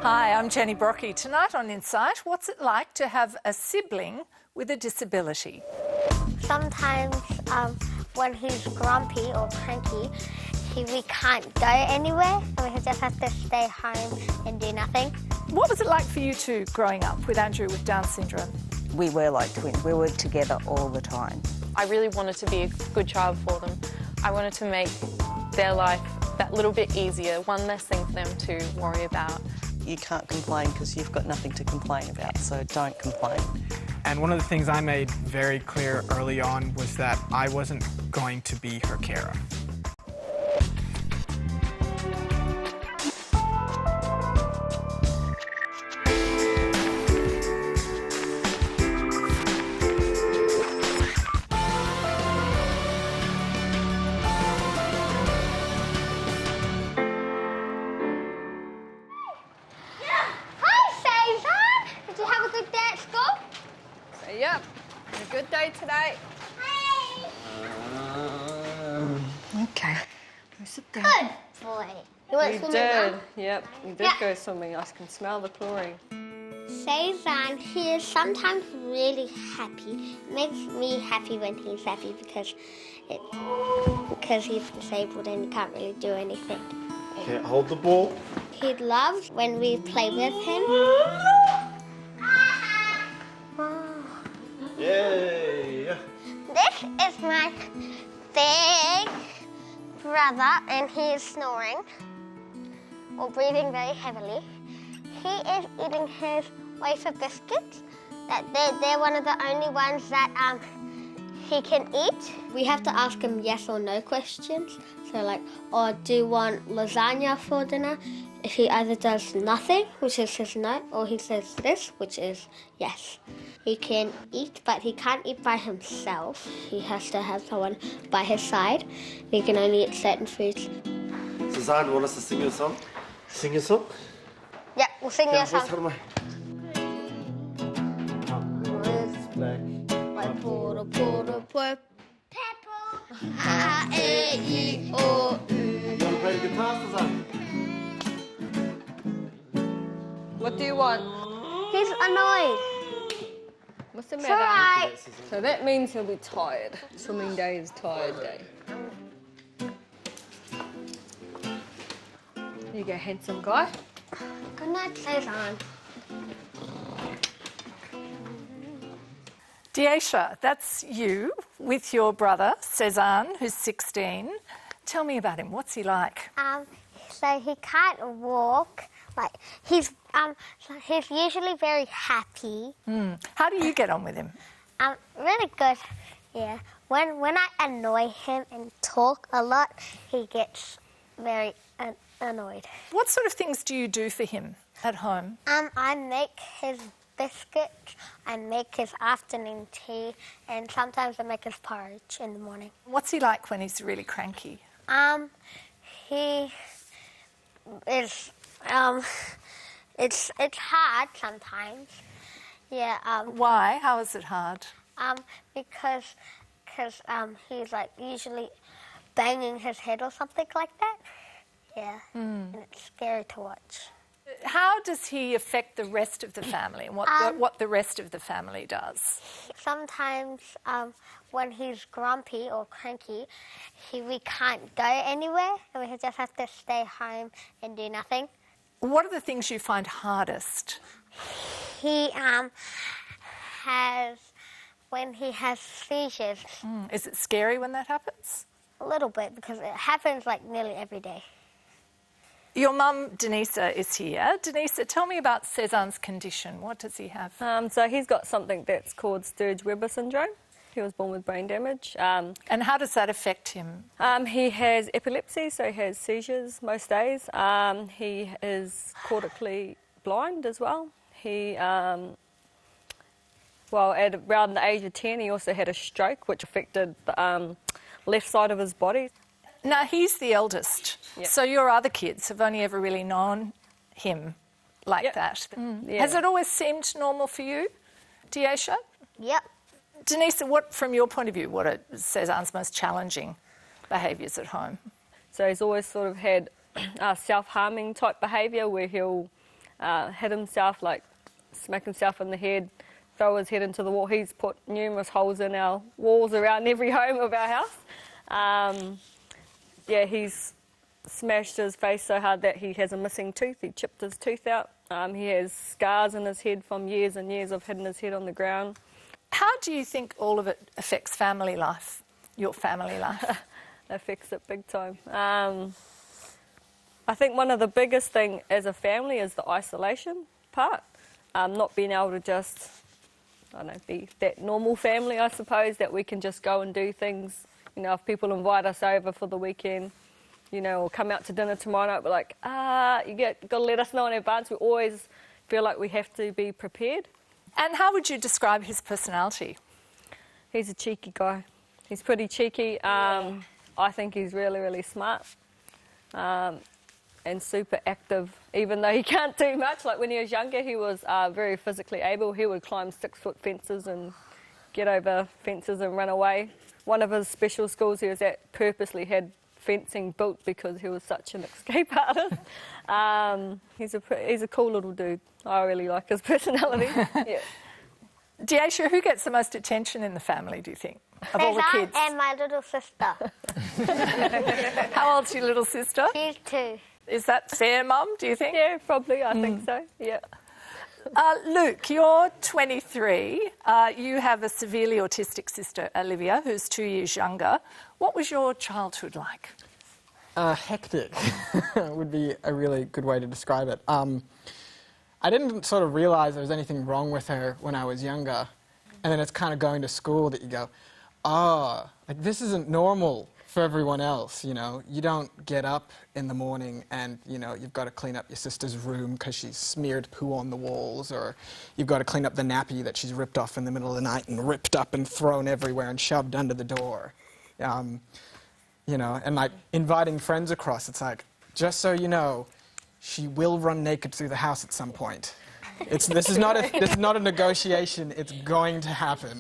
Hi, I'm Jenny Brocky. Tonight on Insight, what's it like to have a sibling with a disability? Sometimes when he's grumpy or cranky, we can't go anywhere and we just have to stay home and do nothing. What was it like for you two growing up with Andrew with Down syndrome? We were like twins. We were together all the time. I really wanted to be a good child for them. I wanted to make their life that little bit easier, one less thing for them to worry about. You can't complain because you've got nothing to complain about, so don't complain. And one of the things I made very clear early on was that I wasn't going to be her carer. Yep, a good day today. Okay. Sit down. Good boy. You went swimming now? Yep, we did go swimming. I can smell the chlorine. Cezanne, he is sometimes really happy. It makes me happy when he's happy because he's disabled and he can't really do anything. Can't hold the ball. He loves when we play with him. Yay! This is my big brother and he is snoring or breathing very heavily. He is eating his wafer biscuits. They're one of the only ones that he can eat. We have to ask him yes or no questions. So like, do you want lasagna for dinner? If he either does nothing, which is his no, or he says this, which is yes. He can eat, but he can't eat by himself. He has to have someone by his side. He can only eat certain foods. Suzanne, you want us to sing you a song? Sing a song? Yeah, we'll sing you a song. You want to play the guitar, Suzanne? What do you want? He's annoyed. What's the It's matter? alright. So that means he'll be tired. Swimming day is tired day. There you go, handsome guy. Good night, Cezanne. Deisha, that's you with your brother, Cezanne, who's 16. Tell me about him. What's he like? So he can't walk. Like he's usually very happy. How do you get on with him? Really good. Yeah. When I annoy him and talk a lot, he gets very annoyed. What sort of things do you do for him at home? I make his biscuits, I make his afternoon tea, and sometimes I make his porridge in the morning. What's he like when he's really cranky? He is. It's hard sometimes. Yeah. Why? How is it hard? Because he's like usually banging his head or something like that. Yeah. And it's scary to watch. How does he affect the rest of the family and what the rest of the family does? Sometimes when he's grumpy or cranky, we can't go anywhere and we just have to stay home and do nothing. What are the things you find hardest? He when he has seizures. Is it scary when that happens? A little bit because it happens like nearly every day. Your mum, Denisa, is here. Denisa, tell me about Cezanne's condition. What does he have? So he's got something that's called Sturge-Weber syndrome. He was born with brain damage. And how does that affect him? He has epilepsy, so he has seizures most days. He is cortically blind as well. He, at around the age of 10, he also had a stroke, which affected the left side of his body. Now, he's the eldest, so your other kids have only ever really known him like that. Yeah. Has it always seemed normal for you, Deisha? Yep. Denisa, what, from your point of view, what are Cezanne's most challenging behaviours at home? So he's always sort of had self-harming type behaviour where he'll hit himself, like smack himself in the head, throw his head into the wall. He's put numerous holes in our walls around every home of our house. Yeah, he's smashed his face so hard that he has a missing tooth. He chipped his tooth out. He has scars in his head from years and years of hitting his head on the ground. How do you think all of it affects family life, your family life? Affects it big time. I think one of the biggest thing as a family is the isolation part. Not being able to just, I don't know, be that normal family, I suppose, that we can just go and do things. You know, if people invite us over for the weekend, you know, or come out to dinner tomorrow night, we're like, got to let us know in advance. We always feel like we have to be prepared. And how would you describe his personality? He's a cheeky guy. He's pretty cheeky. I think he's really, really smart and super active, even though he can't do much. Like when he was younger, he was very physically able. He would climb 6-foot fences and get over fences and run away. One of his special schools he was at purposely had fencing built because he was such an escape artist. He's a cool little dude. I really like his personality. Yeah. Deasia, who gets the most attention in the family, do you think, of all the kids? And my little sister. How old's your little sister? She's 2. Is that fair, Mum, do you think? Yeah, probably. I think so, yeah. Luke, you're 23. You have a severely autistic sister, Olivia, who's 2 years younger. What was your childhood like? Hectic would be a really good way to describe it. I didn't sort of realise there was anything wrong with her when I was younger. And then it's kind of going to school that you go, like this isn't normal for everyone else, you know. You don't get up in the morning and, you know, you've got to clean up your sister's room because she's smeared poo on the walls, or you've got to clean up the nappy that she's ripped off in the middle of the night and ripped up and thrown everywhere and shoved under the door. You know, and like inviting friends across, it's like, just so you know, she will run naked through the house at some point. This is not a negotiation. It's going to happen.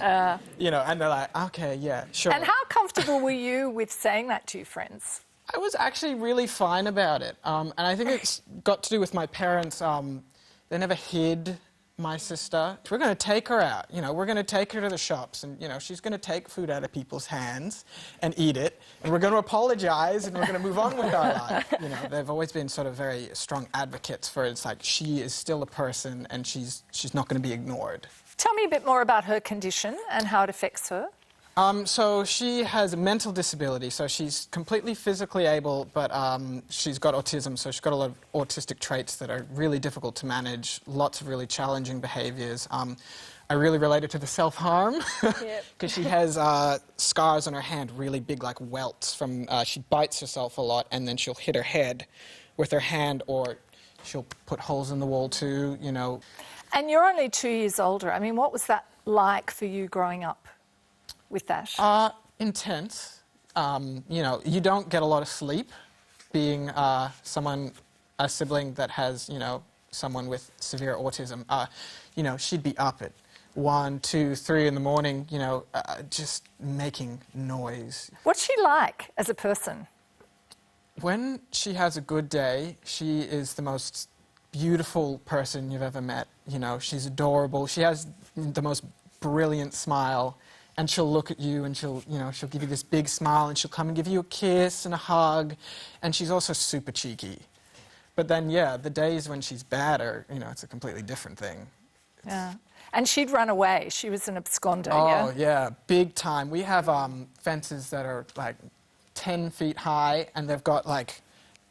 You know, and they're like, okay, yeah, sure. And how comfortable were you with saying that to your friends? I was actually really fine about it, and I think it's got to do with my parents. They never hid my sister. We're going to take her out. You know, we're going to take her to the shops, and you know, she's going to take food out of people's hands and eat it, and we're going to apologise, and we're going to move on with our life. You know, they've always been sort of very strong advocates for it. It's like she is still a person, and she's not going to be ignored. Tell me a bit more about her condition and how it affects her. So she has a mental disability, so she's completely physically able, but she's got autism, so she's got a lot of autistic traits that are really difficult to manage, lots of really challenging behaviours. I really relate it to the self-harm, because she has scars on her hand, really big, like welts from, she bites herself a lot, and then she'll hit her head with her hand, or she'll put holes in the wall too, you know. And you're only 2 years older. I mean, what was that like for you growing up with that? Intense. You know, you don't get a lot of sleep being a sibling that has, you know, someone with severe autism. You know, she'd be up at 1, 2, 3 in the morning, you know, just making noise. What's she like as a person? When she has a good day, she is the most beautiful person you've ever met. You know, she's adorable. She has the most brilliant smile. And she'll look at you and she'll give you this big smile and she'll come and give you a kiss and a hug. And she's also super cheeky. But then, yeah, the days when she's bad are, you know, it's a completely different thing. Yeah. And she'd run away. She was an absconder, yeah? Oh, yeah, big time. We have fences that are, like, 10 feet high, and they've got, like,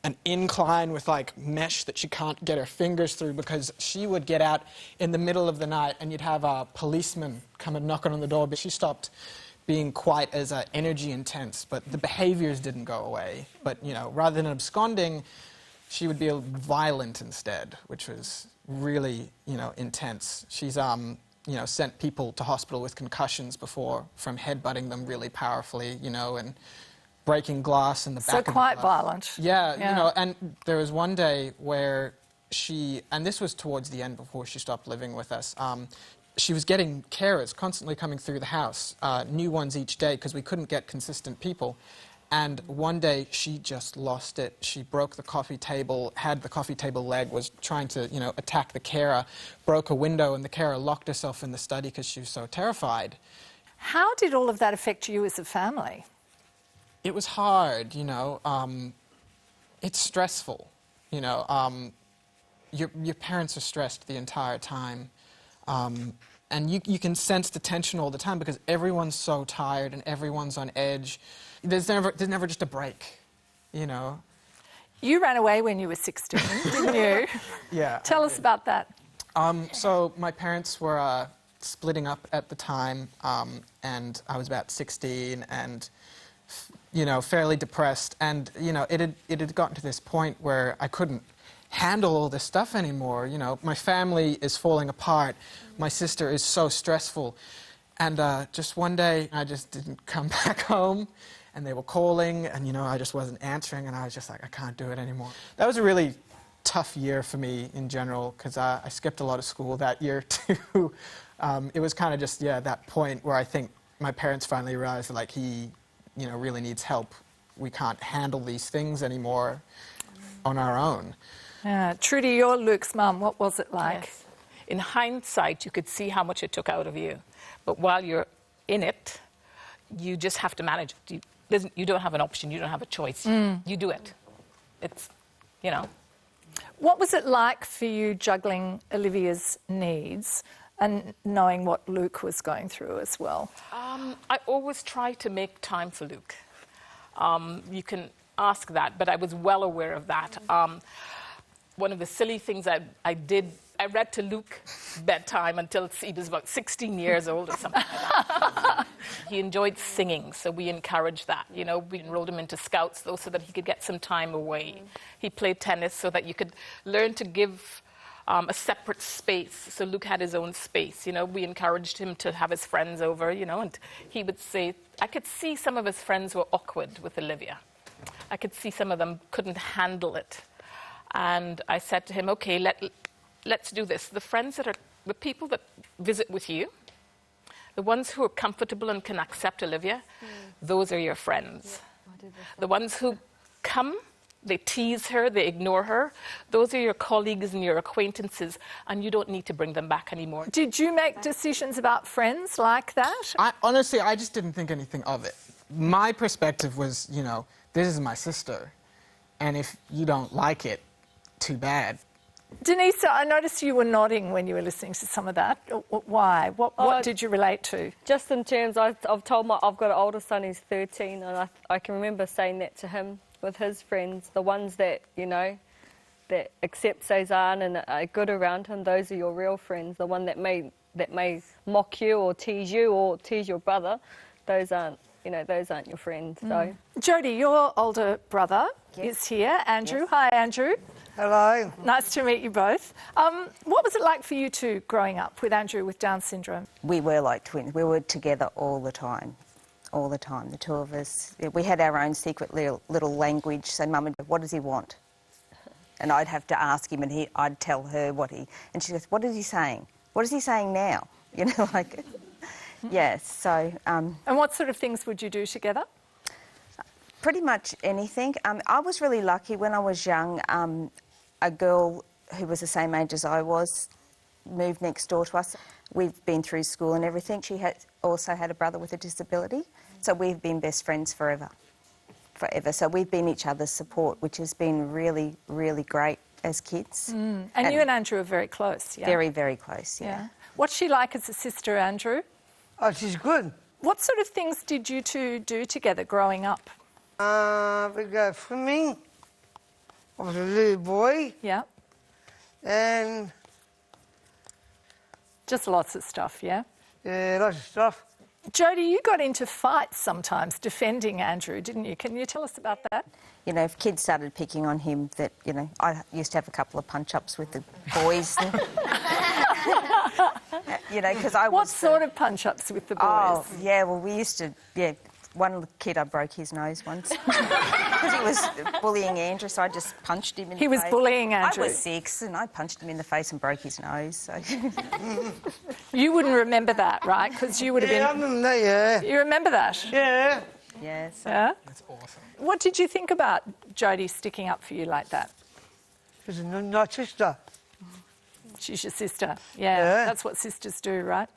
an incline with, like, mesh that she can't get her fingers through, because she would get out in the middle of the night and you'd have a policeman come and knocking on the door. But she stopped being quite as energy intense, but the behaviours didn't go away. But, you know, rather than absconding, she would be violent instead, which was really, you know, intense. She's, you know, sent people to hospital with concussions before from headbutting them really powerfully, you know, and breaking glass in the back of the So quite glass. violent. Yeah, you know, and there was one day where she, and this was towards the end before she stopped living with us, she was getting carers constantly coming through the house, new ones each day, because we couldn't get consistent people. And one day she just lost it. She broke the coffee table, had the coffee table leg, was trying to, you know, attack the carer, broke a window, and the carer locked herself in the study because she was so terrified. How did all of that affect you as a family? It was hard, you know. It's stressful, you know. Your parents are stressed the entire time. And you can sense the tension all the time because everyone's so tired and everyone's on edge. There's never just a break, you know. You ran away when you were 16, didn't you? Yeah. Tell us about that. So my parents were splitting up at the time, and I was about 16 and, you know, fairly depressed. And, you know, it had gotten to this point where I couldn't handle all this stuff anymore. You know, my family is falling apart. My sister is so stressful. And just one day, I just didn't come back home, and they were calling, and, you know, I just wasn't answering, and I was just like, I can't do it anymore. That was a really tough year for me in general, because I skipped a lot of school that year, too. It was kind of just, yeah, that point where I think my parents finally realized that, like, he, you know, really needs help. We can't handle these things anymore on our own. Trudy, you're Luke's mum. What was it like? Yes. In hindsight, you could see how much it took out of you. But while you're in it, you just have to manage it. You don't have an option. You don't have a choice. You do it. It's, you know. What was it like for you juggling Olivia's needs and knowing what Luke was going through as well? I always try to make time for Luke. You can ask that, but I was well aware of that. One of the silly things I did, I read to Luke bedtime until he was about 16 years old or something like that. He enjoyed singing, so we encouraged that. You know, we enrolled him into Scouts, though, so that he could get some time away. He played tennis so that you could learn to give a separate space. So Luke had his own space. You know, we encouraged him to have his friends over, you know, and he would say, I could see some of his friends were awkward with Olivia. I could see some of them couldn't handle it. And I said to him, okay, let's do this. The people that visit with you, the ones who are comfortable and can accept Olivia, those are your friends. Yeah. The ones who come, they tease her, they ignore her, those are your colleagues and your acquaintances, and you don't need to bring them back anymore. Did you make decisions about friends like that? Honestly, I just didn't think anything of it. My perspective was, you know, this is my sister, and if you don't like it, too bad. Denise, I noticed you were nodding when you were listening to some of that. Why? What did you relate to? Just in terms, I've told I've got an older son who's 13, and I can remember saying that to him with his friends, the ones that, you know, that accept Cezanne and are good around him, those are your real friends. The one that may mock you or tease your brother, those aren't your friends. So, Jodie, your older brother is here. Andrew, yes. Hi, Andrew. Hello. Nice to meet you both. What was it like for you two growing up with Andrew with Down syndrome? We were like twins. We were together all the time, the two of us. We had our own secret little language. So, Mum, what does he want? And I'd have to ask him, and I'd tell her and she goes, what is he saying? What is he saying now? You know, like, yes. So. And what sort of things would you do together? Pretty much anything. I was really lucky when I was young. A girl who was the same age as I was moved next door to us. We've been through school and everything. She also had a brother with a disability. So we've been best friends forever. So we've been each other's support, which has been really, really great as kids. And you and Andrew are very close, yeah? Very, very close, yeah. What's she like as a sister, Andrew? Oh, she's good. What sort of things did you two do together growing up? We go swimming. I was a little boy. Yeah. And... just lots of stuff, yeah? Yeah, lots of stuff. Jodie, you got into fights sometimes defending Andrew, didn't you? Can you tell us about that? You know, if kids started picking on him, that, you know, I used to have a couple of punch-ups with the boys. You know, because I was... What sort of punch-ups with the boys? Oh, yeah, well, we used to, one kid, I broke his nose once because he was bullying Andrew, so I just punched him in the face. He was bullying Andrew? I was 6 and I punched him in the face and broke his nose, so... You wouldn't remember that, right? Because you would have been... I remember that, yeah. You remember that? Yeah. Yeah, so Yeah? That's awesome. What did you think about Jodie sticking up for you like that? She's not sister. She's your sister. Yeah, that's what sisters do, right?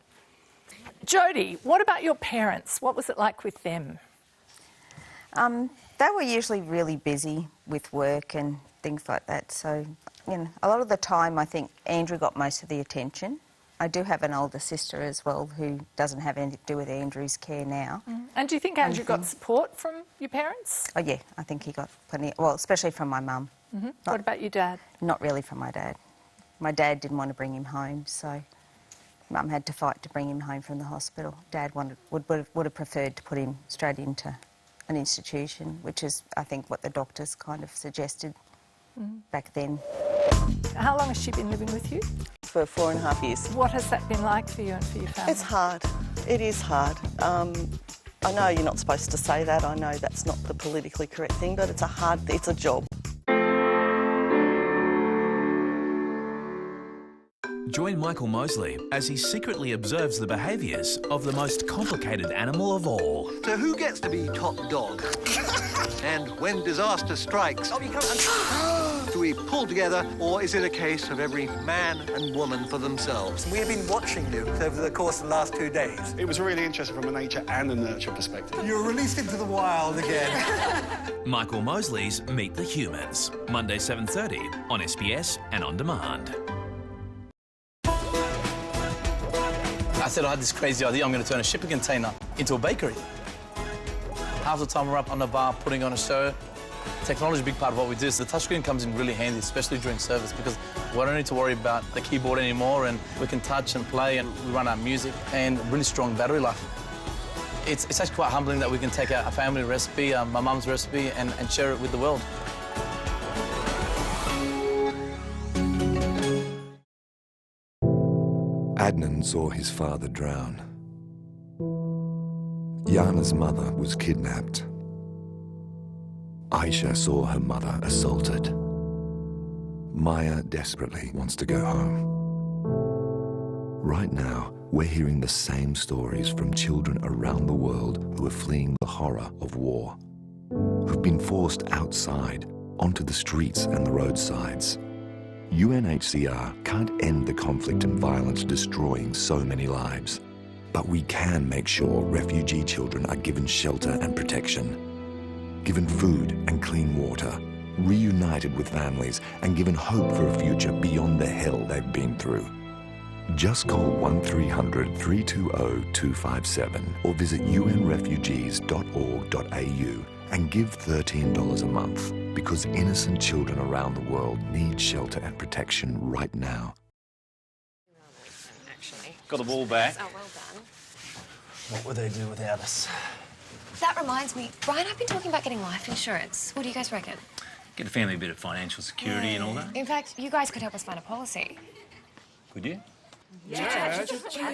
Jodie, what about your parents? What was it like with them? They were usually really busy with work and things like that. So, you know, a lot of the time I think Andrew got most of the attention. I do have an older sister as well who doesn't have anything to do with Andrew's care now. And do you think Andrew got support from your parents? Oh, yeah, I think he got plenty, well, especially from my mum. What about your dad? Not really from my dad. My dad didn't want to bring him home, so Mum had to fight to bring him home from the hospital. Dad would have preferred to put him straight into an institution, which is, I think, what the doctors kind of suggested back then. How long has she been living with you? For 4.5 years. What has that been like for you and for your family? It's hard. It is hard. I know you're not supposed to say that. I know that's not the politically correct thing, but it's a job. Join Michael Mosley as he secretly observes the behaviours of the most complicated animal of all. So who gets to be top dog? And when disaster strikes, do we pull together, or is it a case of every man and woman for themselves? We have been watching you over the course of the last 2 days. It was really interesting from a nature and a nurture perspective. You're released into the wild again. Michael Mosley's Meet the Humans, Monday 7:30 on SBS and on demand. I said I had this crazy idea, I'm going to turn a shipping container into a bakery. Half the time we're up on the bar putting on a show. Technology is a big part of what we do, so the touchscreen comes in really handy, especially during service, because we don't need to worry about the keyboard anymore, and we can touch and play, and we run our music, and really strong battery life. It's actually quite humbling that we can take a family recipe, my mum's recipe, and share it with the world. Adnan saw his father drown. Yana's mother was kidnapped. Aisha saw her mother assaulted. Maya desperately wants to go home. Right now, we're hearing the same stories from children around the world who are fleeing the horror of war, who've been forced outside, onto the streets and the roadsides. UNHCR can't end the conflict and violence destroying so many lives, but we can make sure refugee children are given shelter and protection, given food and clean water, reunited with families, and given hope for a future beyond the hell they've been through. Just call 1300 320 257 or visit unrefugees.org.au and give $13 a month, because innocent children around the world need shelter and protection right now. Actually. Got the ball back. Oh, well done. What would they do without us? That reminds me, Brian, I've been talking about getting life insurance. What do you guys reckon? Get a family a bit of financial security and all that. In fact, you guys could help us find a policy. Could you? Yeah.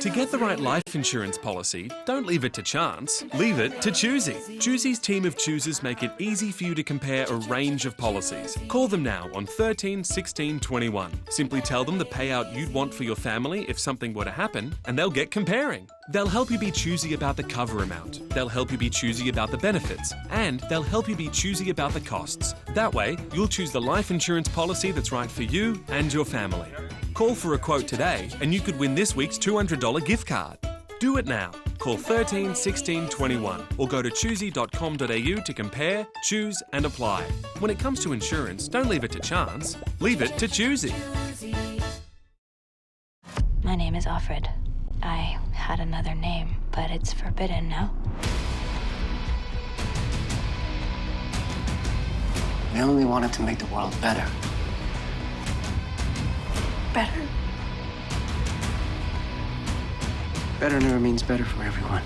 To get the right life insurance policy, don't leave it to chance, leave it to Choosy. Choosy's team of choosers make it easy for you to compare a range of policies. Call them now on 13 16 21. Simply tell them the payout you'd want for your family if something were to happen, and they'll get comparing. They'll help you be choosy about the cover amount. They'll help you be choosy about the benefits. And they'll help you be choosy about the costs. That way, you'll choose the life insurance policy that's right for you and your family. Call for a quote today and you could win this week's $200 gift card. Do it now. Call 13 16 21 or go to choosy.com.au to compare, choose and apply. When it comes to insurance, don't leave it to chance. Leave it to Choosy. My name is Alfred. I had another name, but it's forbidden now. We only wanted to make the world better. Better? Better never means better for everyone.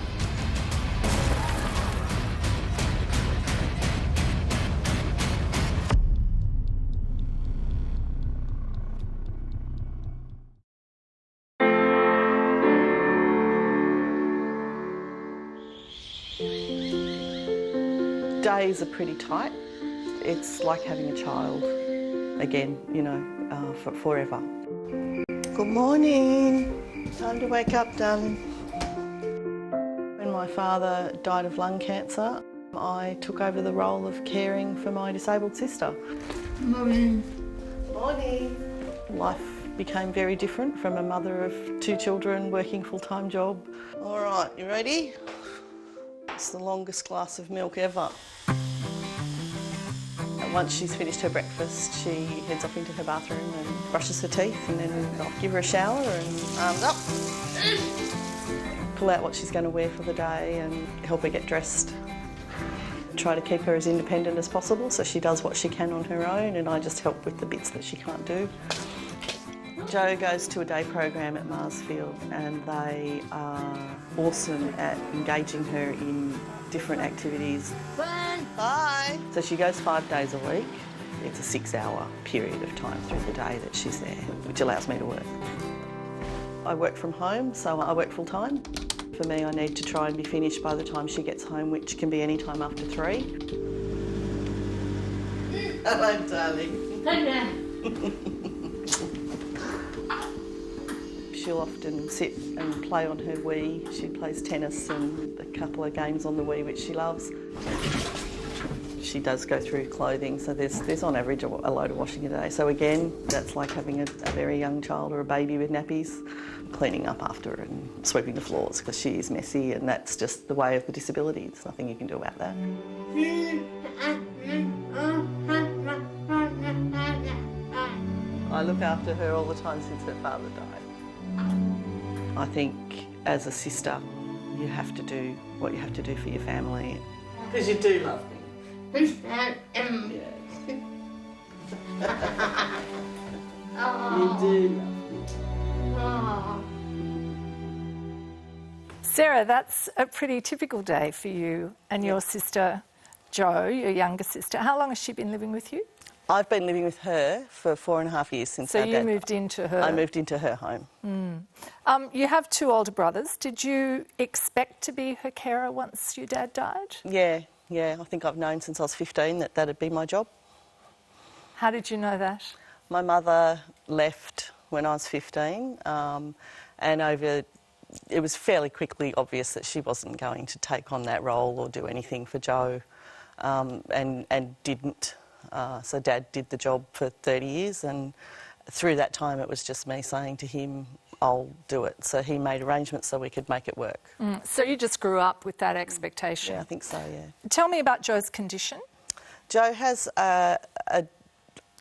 Days are pretty tight. It's like having a child again, you know, forever. Good morning. Time to wake up, darling. When my father died of lung cancer, I took over the role of caring for my disabled sister. Morning. Morning. Life became very different from a mother of 2 children working full-time job. All right, you ready? It's the longest glass of milk ever. And once she's finished her breakfast, she heads off into her bathroom and brushes her teeth, and then I'll give her a shower and arms up. Pull out what she's going to wear for the day and help her get dressed. Try to keep her as independent as possible so she does what she can on her own, and I just help with the bits that she can't do. Jo goes to a day program at Marsfield, and they are awesome at engaging her in different activities. Bye! So she goes 5 days a week. It's a 6-hour period of time through the day that she's there, which allows me to work. I work from home, so I work full time. For me, I need to try and be finished by the time she gets home, which can be any time after 3. Hello, darling. Hello. She'll often sit and play on her Wii. She plays tennis and a couple of games on the Wii, which she loves. She does go through clothing, so there's on average a load of washing a day. So again, that's like having a very young child or a baby with nappies. Cleaning up after her and sweeping the floors because she is messy, and that's just the way of the disability. There's nothing you can do about that. I look after her all the time since her father died. I think as a sister, you have to do what you have to do for your family. Because you do love me. Yeah. You do love me. Sarah, that's a pretty typical day for you and your sister Jo, your younger sister. How long has she been living with you? I've been living with her for 4.5 years since our dad. So you moved into her? I moved into her home. You have 2 older brothers. Did you expect to be her carer once your dad died? Yeah. I think I've known since I was 15 that that'd be my job. How did you know that? My mother left when I was 15, and it was fairly quickly obvious that she wasn't going to take on that role or do anything for Jo, and didn't. So Dad did the job for 30 years, and through that time it was just me saying to him, I'll do it. So he made arrangements so we could make it work. So you just grew up with that expectation? Yeah, I think so, yeah. Tell me about Jo's condition. Jo has a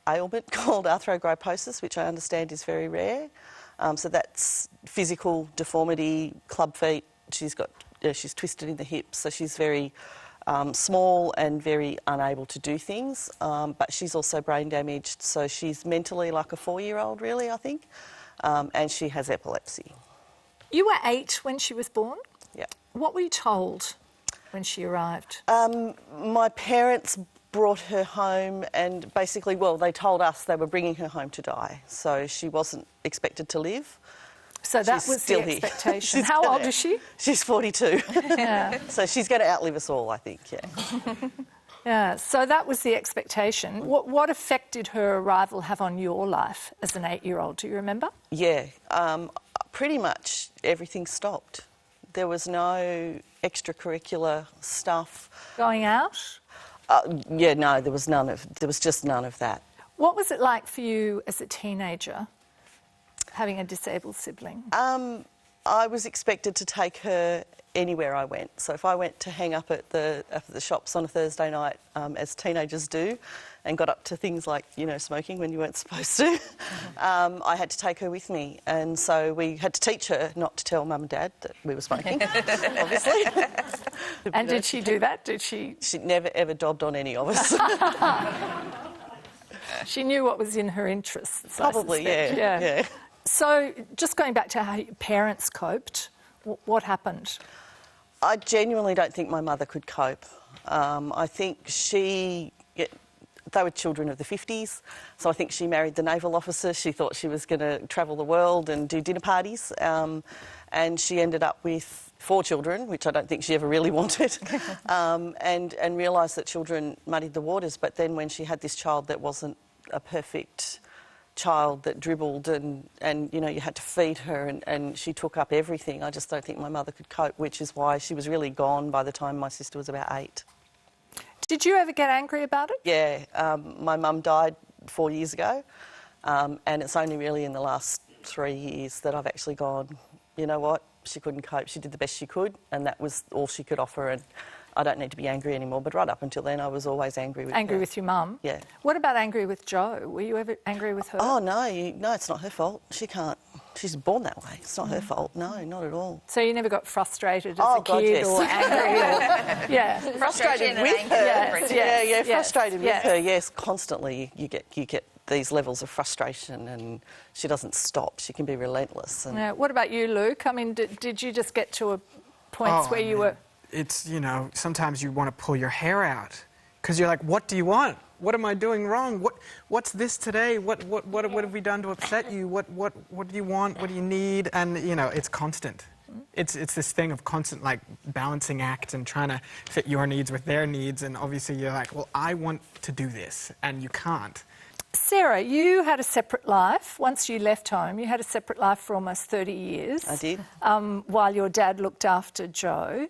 ailment called arthrogryposis, which I understand is very rare. So that's physical deformity, club feet. She's twisted in the hips, so she's very small and very unable to do things. But she's also brain damaged, so she's mentally like a 4-year-old, really, I think. And she has epilepsy. You were 8 when she was born? Yeah. What were you told when she arrived? My parents brought her home, and basically, well, they told us they were bringing her home to die, so she wasn't expected to live. So that was the expectation. How old is she? She's 42. Yeah. So she's going to outlive us all, I think, yeah. Yeah, so that was the expectation. What effect did her arrival have on your life as an 8-year-old? Do you remember? Yeah, pretty much everything stopped. There was no extracurricular stuff. Going out? Yeah, no, there was just none of that. What was it like for you as a teenager, having a disabled sibling? I was expected to take her anywhere I went. So if I went to hang up at the shops on a Thursday night, as teenagers do, and got up to things like, smoking when you weren't supposed to, I had to take her with me. And so we had to teach her not to tell Mum and Dad that we were smoking, obviously. And did she do that? Did she? She never, ever dobbed on any of us. She knew what was in her interests, Probably, yeah. So just going back to how your parents coped, what happened? I genuinely don't think my mother could cope. I think they were children of the 50s, so I think she married the naval officer. She thought she was going to travel the world and do dinner parties, and she ended up with 4 children, which I don't think she ever really wanted, and realised that children muddied the waters. But then when she had this child that wasn't a perfect child, that dribbled and you had to feed her, and she took up everything, I just don't think my mother could cope, which is why she was really gone by the time my sister was about 8. Did you ever get angry about it? Yeah, my mum died 4 years ago, and it's only really in the last 3 years that I've actually gone, you know what, she couldn't cope, she did the best she could, and that was all she could offer, and I don't need to be angry anymore. But right up until then, I was always angry with her. Angry with your mum? Yeah. What about angry with Jo? Were you ever angry with her? Oh, no, it's not her fault. She can't. She's born that way. It's not her fault. No, not at all. So you never got frustrated as a God, kid yes. or angry? Or, yeah. Frustrated with her. Yes, frustrated with her, yes, constantly. You get these levels of frustration, and she doesn't stop. She can be relentless. And yeah. What about you, Luke? I mean, did you just get to a point where you were... It's, you know, sometimes you want to pull your hair out because you're like, what do you want? What am I doing wrong? What's this today? What have we done to upset you? What do you want? What do you need? And, you know, it's constant. It's this thing of constant, like, balancing act and trying to fit your needs with their needs. And obviously you're like, well, I want to do this, and you can't. Sarah, you had a separate life. Once you left home, you had a separate life for almost 30 years. I did. While your dad looked after Jo.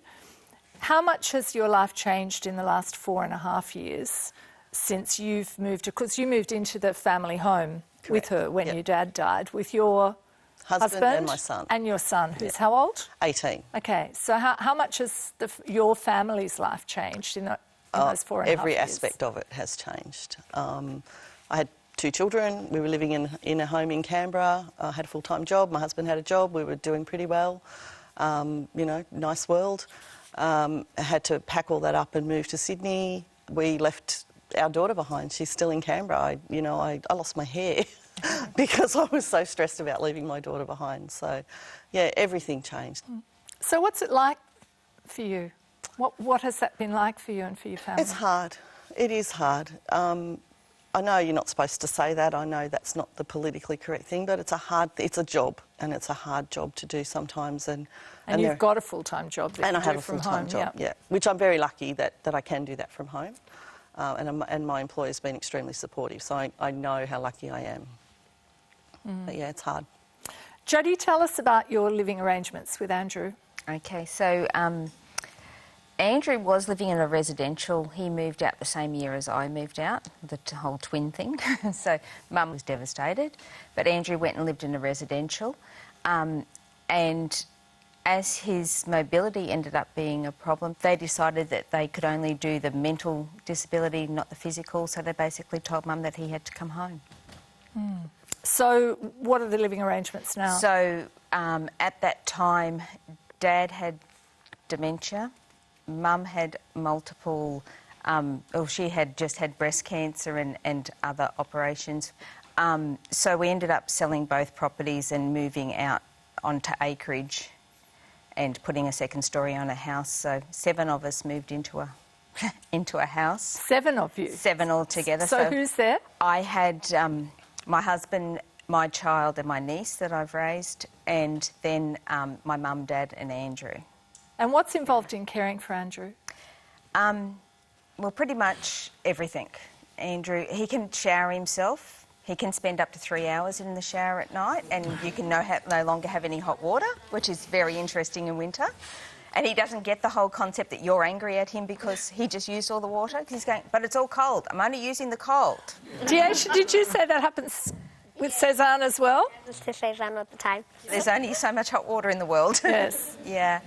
How much has your life changed in the last 4.5 years since you've moved? Because you moved into the family home with her when your dad died, with your husband and my son. And your son, who's how old? 18. Okay, so how much has your family's life changed in those 4.5 years? Every aspect of it has changed. I had 2 children. We were living in a home in Canberra. I had a full-time job. My husband had a job. We were doing pretty well. You know, nice world. I had to pack all that up and move to Sydney. We left our daughter behind. She's still in Canberra. I lost my hair because I was so stressed about leaving my daughter behind. So, yeah, everything changed. So what's it like for you? What has that been like for you and for your family? It's hard. It is hard. I know you're not supposed to say that. I know that's not the politically correct thing, but it's a job, and it's a hard job to do sometimes. And you've got a full-time job that and you I have do a from full-time home, job, yeah. Which I'm very lucky that I can do that from home. And my employer's been extremely supportive, so I know how lucky I am. But yeah, it's hard. Jodie, tell us about your living arrangements with Andrew. Okay, so Andrew was living in a residential. He moved out the same year as I moved out, the whole twin thing. So Mum was devastated, but Andrew went and lived in a residential. And as his mobility ended up being a problem, they decided that they could only do the mental disability, not the physical, so they basically told Mum that he had to come home. So what are the living arrangements now? So at that time, Dad had dementia. Mum had multiple, she had just had breast cancer and other operations. So we ended up selling both properties and moving out onto acreage and putting a second story on a house. So 7 of us moved into a house. 7 of you? 7 altogether. So who's there? I had my husband, my child and my niece that I've raised, and then my mum, dad and Andrew. And what's involved in caring for Andrew? Well, pretty much everything. Andrew, he can shower himself. He can spend up to 3 hours in the shower at night, and you can no longer have any hot water, which is very interesting in winter. And he doesn't get the whole concept that you're angry at him because he just used all the water. He's going, but it's all cold. I'm only using the cold. Diasha, did you say that happens with Cezanne as well? It happens to Cezanne all the time. There's only so much hot water in the world. Yes. Yeah.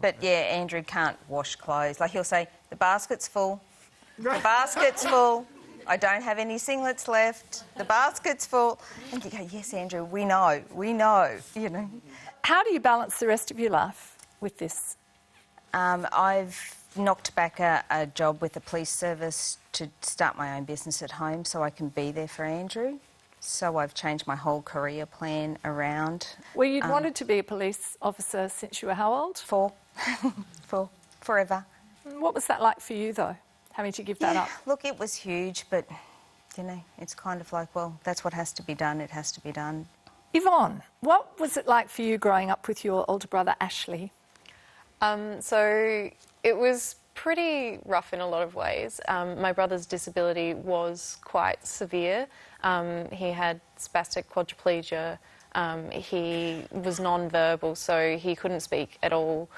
But, yeah, Andrew can't wash clothes. Like, he'll say, the basket's full. The basket's full. I don't have any singlets left. The basket's full. And you go, yes, Andrew, we know, you know. How do you balance the rest of your life with this? I've knocked back a job with the police service to start my own business at home so I can be there for Andrew. So I've changed my whole career plan around. Well, you'd wanted to be a police officer since you were how old? 4. Forever. What was that like for you, though, having to give that up? Look, it was huge, but, you know, it's kind of like, well, that's what has to be done. It has to be done. Yvonne, what was it like for you growing up with your older brother, Ashley? So it was pretty rough in a lot of ways. My brother's disability was quite severe. He had spastic quadriplegia. He was non-verbal, so he couldn't speak at all.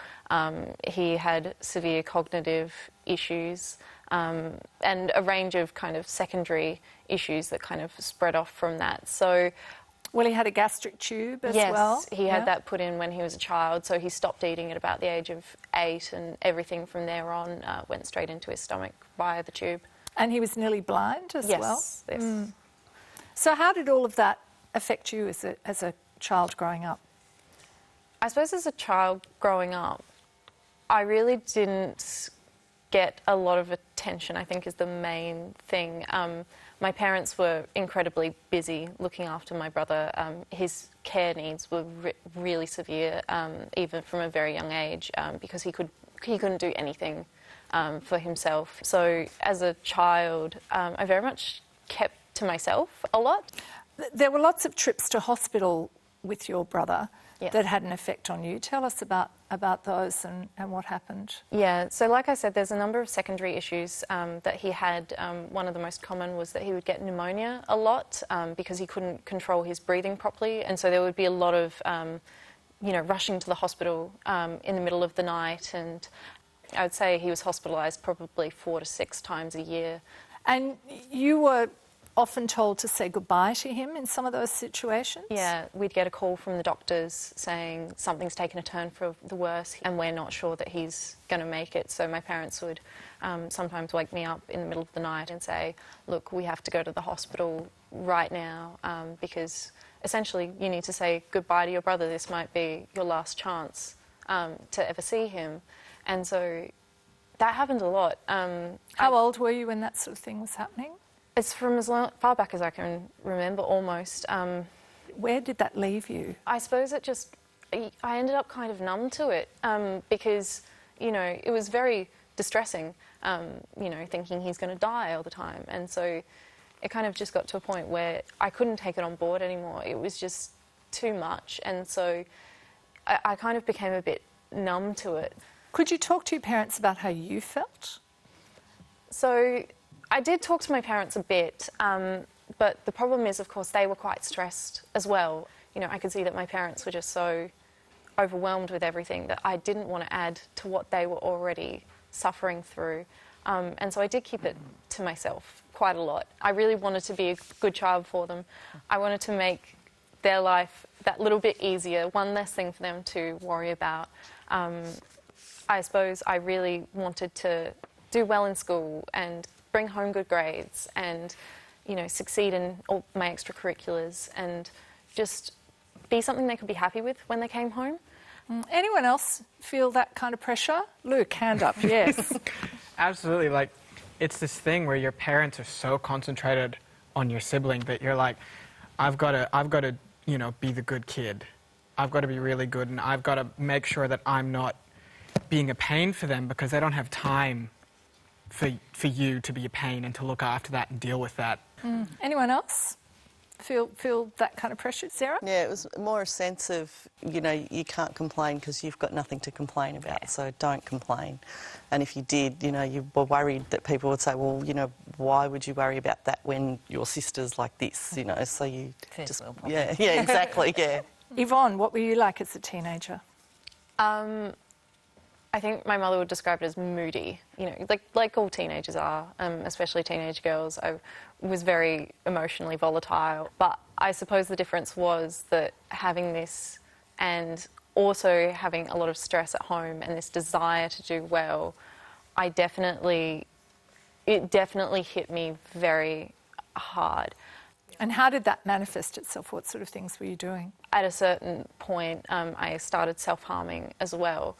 He had severe cognitive issues. and a range of kind of secondary issues that kind of spread off from that. So, well, he had a gastric tube as well? Yes, he had that put in when he was a child, so he stopped eating at about the age of 8, and everything from there on went straight into his stomach via the tube. And he was nearly blind as well? Yes. So how did all of that affect you as a child growing up? I suppose as a child growing up, I really didn't get a lot of attention, I think is the main thing. My parents were incredibly busy looking after my brother. His care needs were really severe, even from a very young age, because he couldn't do anything for himself. So as a child, I very much kept to myself a lot. There were lots of trips to hospital with your brother that had an effect on you. Tell us about those and what happened. Yeah, so like I said, there's a number of secondary issues that he had. One of the most common was that he would get pneumonia a lot because he couldn't control his breathing properly, and so there would be a lot of, rushing to the hospital in the middle of the night, and I would say he was hospitalised probably 4 to 6 times a year. And you were often told to say goodbye to him in some of those situations? Yeah, we'd get a call from the doctors saying something's taken a turn for the worse and we're not sure that he's going to make it. So my parents would sometimes wake me up in the middle of the night and say, look, we have to go to the hospital right now because essentially you need to say goodbye to your brother. This might be your last chance to ever see him. And so that happened a lot. How old were you when that sort of thing was happening? It's from as far back as I can remember, almost. Where did that leave you? I suppose I ended up kind of numb to it because, it was very distressing, thinking he's going to die all the time. And so it kind of just got to a point where I couldn't take it on board anymore. It was just too much. And so I kind of became a bit numb to it. Could you talk to your parents about how you felt? So I did talk to my parents a bit, but the problem is, of course, they were quite stressed as well. I could see that my parents were just so overwhelmed with everything that I didn't want to add to what they were already suffering through. And so I did keep it to myself quite a lot. I really wanted to be a good child for them. I wanted to make their life that little bit easier, one less thing for them to worry about. I suppose I really wanted to do well in school and bring home good grades and, succeed in all my extracurriculars and just be something they could be happy with when they came home. Anyone else feel that kind of pressure? Luke, hand up, yes. Absolutely. It's this thing where your parents are so concentrated on your sibling that you're like, I've got to, be the good kid. I've got to be really good, and I've got to make sure that I'm not being a pain for them because they don't have time for you to be a pain and to look after that and deal with that. Anyone else feel that kind of pressure? Sarah? Yeah, it was more a sense of, you can't complain because you've got nothing to complain about, so don't complain. And if you did, you were worried that people would say, well, why would you worry about that when your sister's like this, so you just... Yeah, exactly, yeah. Yvonne, what were you like as a teenager? I think my mother would describe it as moody, like all teenagers are, especially teenage girls. I was very emotionally volatile, but I suppose the difference was that having this and also having a lot of stress at home and this desire to do well, it definitely hit me very hard. And how did that manifest itself? What sort of things were you doing? At a certain point, I started self-harming as well,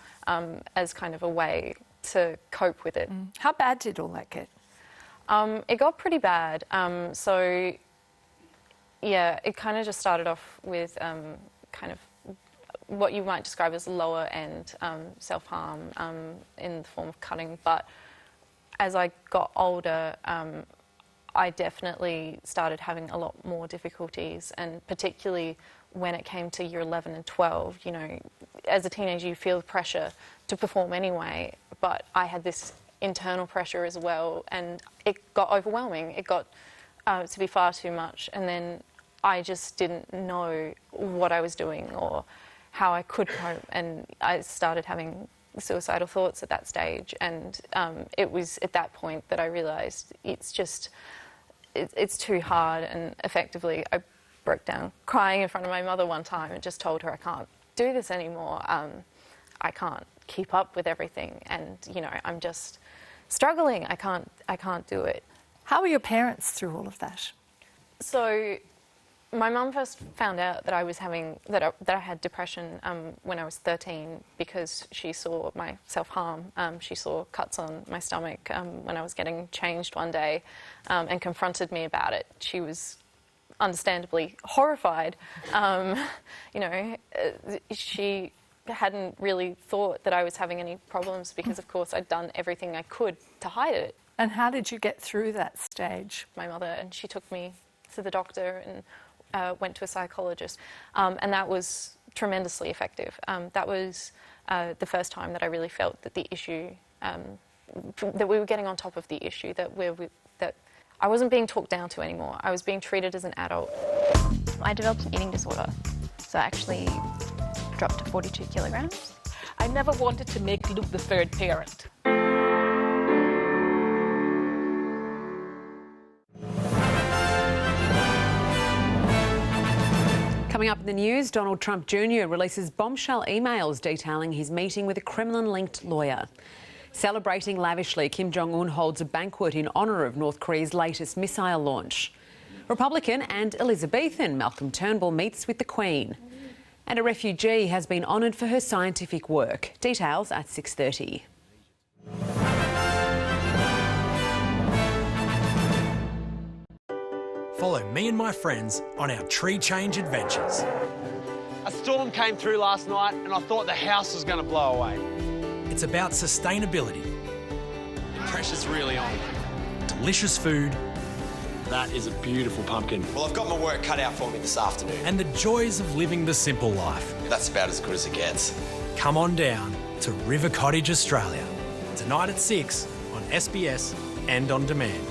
as kind of a way to cope with it. How bad did all that get? It got pretty bad. So, yeah, it kind of just started off with kind of what you might describe as lower-end self-harm in the form of cutting. But as I got older, I definitely started having a lot more difficulties, and particularly when it came to year 11 and 12, as a teenager you feel the pressure to perform anyway, but I had this internal pressure as well, and it got overwhelming. It got to be far too much, and then I just didn't know what I was doing or how I could cope, and I started having suicidal thoughts at that stage, and it was at that point that I realised it's too hard, and effectively I broke down crying in front of my mother one time and just told her I can't do this anymore. I can't keep up with everything, and I'm just struggling. I can't do it. How were your parents through all of that? So my mum first found out that I was having that I had depression when I was 13 because she saw my self-harm. She saw cuts on my stomach when I was getting changed one day, and confronted me about it. She was understandably horrified. She hadn't really thought that I was having any problems because, of course, I'd done everything I could to hide it. And how did you get through that stage? My mother, and she took me to the doctor and went to a psychologist, and that was tremendously effective. That was the first time that I really felt that the issue, that we were getting on top of the issue, that I wasn't being talked down to anymore. I was being treated as an adult. I developed an eating disorder, so I actually dropped to 42 kilograms. I never wanted to make Luke the third parent. Coming up in the news, Donald Trump Jr. releases bombshell emails detailing his meeting with a Kremlin-linked lawyer. Celebrating lavishly, Kim Jong-un holds a banquet in honour of North Korea's latest missile launch. Republican and Elizabethan Malcolm Turnbull meets with the Queen. And a refugee has been honoured for her scientific work. Details at 6:30. Follow me and my friends on our tree change adventures. A storm came through last night and I thought the house was going to blow away. It's about sustainability. The pressure's really on. Delicious food. That is a beautiful pumpkin. Well, I've got my work cut out for me this afternoon. And the joys of living the simple life. That's about as good as it gets. Come on down to River Cottage, Australia. Tonight at 6 on SBS and on demand.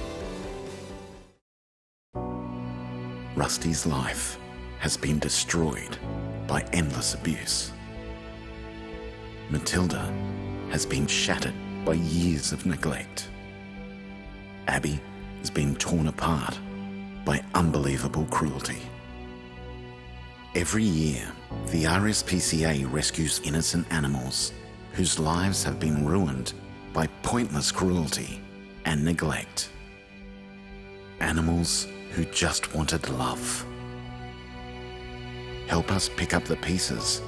Rusty's life has been destroyed by endless abuse. Matilda has been shattered by years of neglect. Abby has been torn apart by unbelievable cruelty. Every year, the RSPCA rescues innocent animals whose lives have been ruined by pointless cruelty and neglect. Animals who just wanted love. Help us pick up the pieces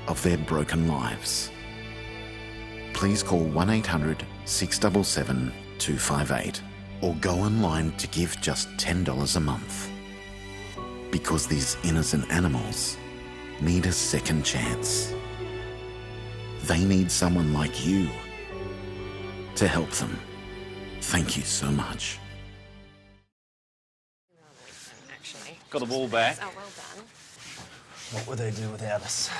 of their broken lives. Please call 1800 677 258 or go online to give just $10 a month. Because these innocent animals need a second chance. They need someone like you to help them. Thank you so much. Got the ball back. Oh, well done. What would they do without us?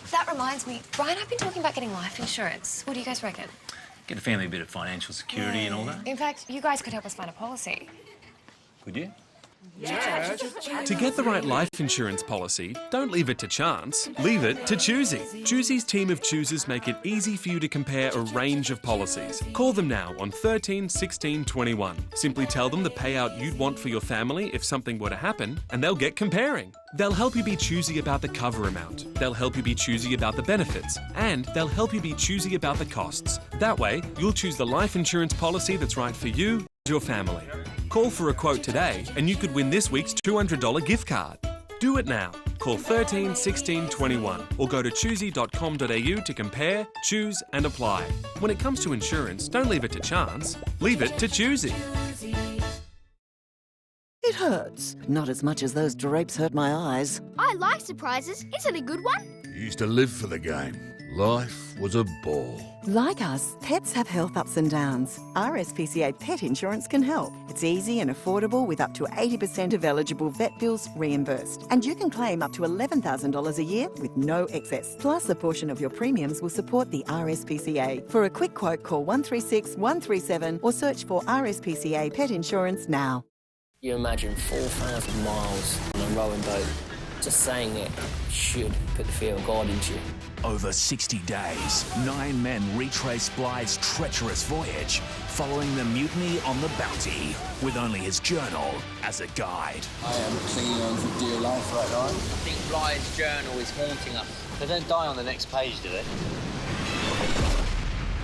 That reminds me, Brian, I've been talking about getting life insurance. What do you guys reckon? Get a family a bit of financial security and all that. In fact, you guys could help us find a policy. Could you? Yeah. To get the right life insurance policy, don't leave it to chance, leave it to Choosy. Choosy's team of choosers make it easy for you to compare a range of policies. Call them now on 13 16 21. Simply tell them the payout you'd want for your family if something were to happen, and they'll get comparing. They'll help you be choosy about the cover amount. They'll help you be choosy about the benefits. And they'll help you be choosy about the costs. That way, you'll choose the life insurance policy that's right for you and your family. Call for a quote today and you could win this week's $200 gift card. Do it now. Call 13 16 21 or go to choosy.com.au to compare, choose and apply. When it comes to insurance, don't leave it to chance. Leave it to Choosy. It hurts. Not as much as those drapes hurt my eyes. I like surprises. Is it a good one? Used to live for the game. Life was a ball. Like us, pets have health ups and downs. RSPCA Pet Insurance can help. It's easy and affordable with up to 80% of eligible vet bills reimbursed. And you can claim up to $11,000 a year with no excess. Plus, a portion of your premiums will support the RSPCA. For a quick quote, call 136 137 or search for RSPCA Pet Insurance now. You imagine 4,000 miles on a rowing boat. Just saying it should put the fear of God into you. Over 60 days, 9 men retrace Blythe's treacherous voyage, following the mutiny on the Bounty, with only his journal as a guide. I am clinging on for dear life right now. I think Blythe's journal is haunting us. They don't die on the next page, do they?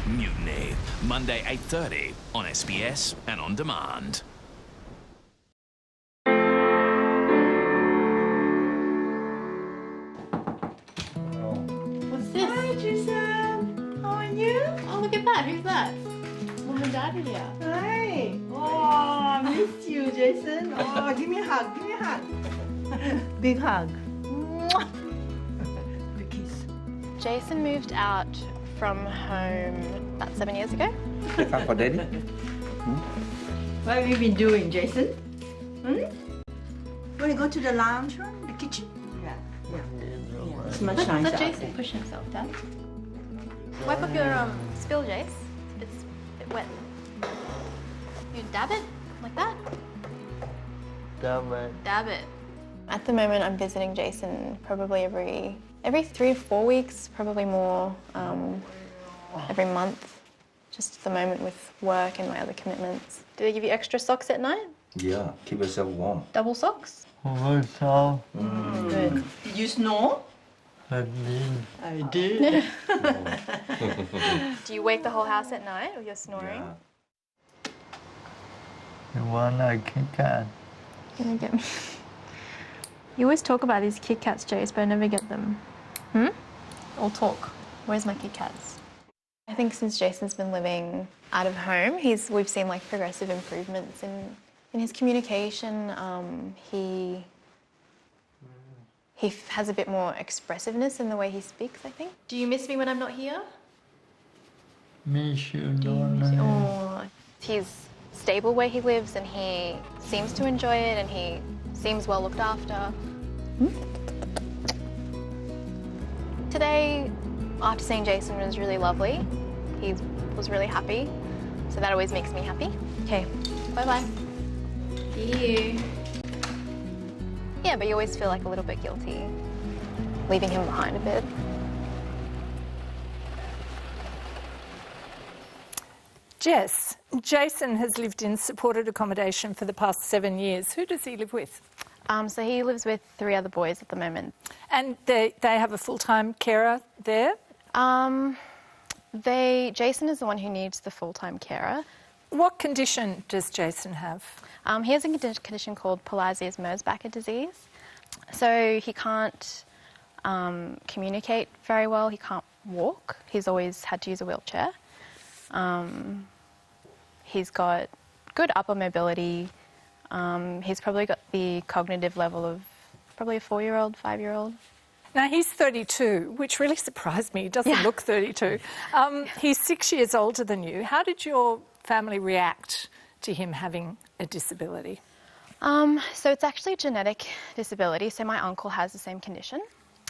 Mutiny, Monday 8:30 on SBS and on demand. What's this? Hi, Jason. How are you? Oh, look at that. Who's that? Mom and Dad are here. Hi. Oh, I missed you, Jason. Oh, give me a hug. Give me a hug. Big hug. Mwah. Big kiss. Jason moved out from home about 7 years ago. Come for Daddy. What have you been doing, Jason? Want to go to the lounge room, the kitchen? Yeah. It's much nicer. Let Jason push himself, Dad. Wipe up your spill, Jace. It's a bit wet. You dab it like that. Dab it. Dab it. At the moment, I'm visiting Jason probably every 3 or 4 weeks, probably more every month. Just at the moment with work and my other commitments. Do they give you extra socks at night? Yeah, keep yourself warm. Double socks? Oh, Good. Did you snore? I did. I did. Do you wake the whole house at night with your snoring? You want a Kit Kat? Can you get me? You always talk about these Kit Kats, Jace, but I never get them. Or talk. Where's my Kit Kats? I think since Jason's been living out of home, we've seen like progressive improvements in his communication. He has a bit more expressiveness in the way he speaks, I think. Do you miss me when I'm not here? Miss you, Oh, he's stable where he lives and he seems to enjoy it and he seems well looked after. Today, after seeing Jason, was really lovely. He was really happy, so that always makes me happy. Okay, bye-bye. See you. Yeah, but you always feel like a little bit guilty leaving him behind a bit. Jess, Jason has lived in supported accommodation for the past 7 years. Who does he live with? So he lives with 3 other boys at the moment. And they have a full-time carer there? Jason is the one who needs the full-time carer. What condition does Jason have? He has a condition called Pelizaeus-Merzbacher disease. So he can't communicate very well. He can't walk. He's always had to use a wheelchair. He's got good upper mobility. He's probably got the cognitive level of probably a 4-year-old, 5-year-old. Now, he's 32, which really surprised me. He doesn't look 32. He's 6 years older than you. How did your family react to him having a disability? So it's actually a genetic disability. So my uncle has the same condition,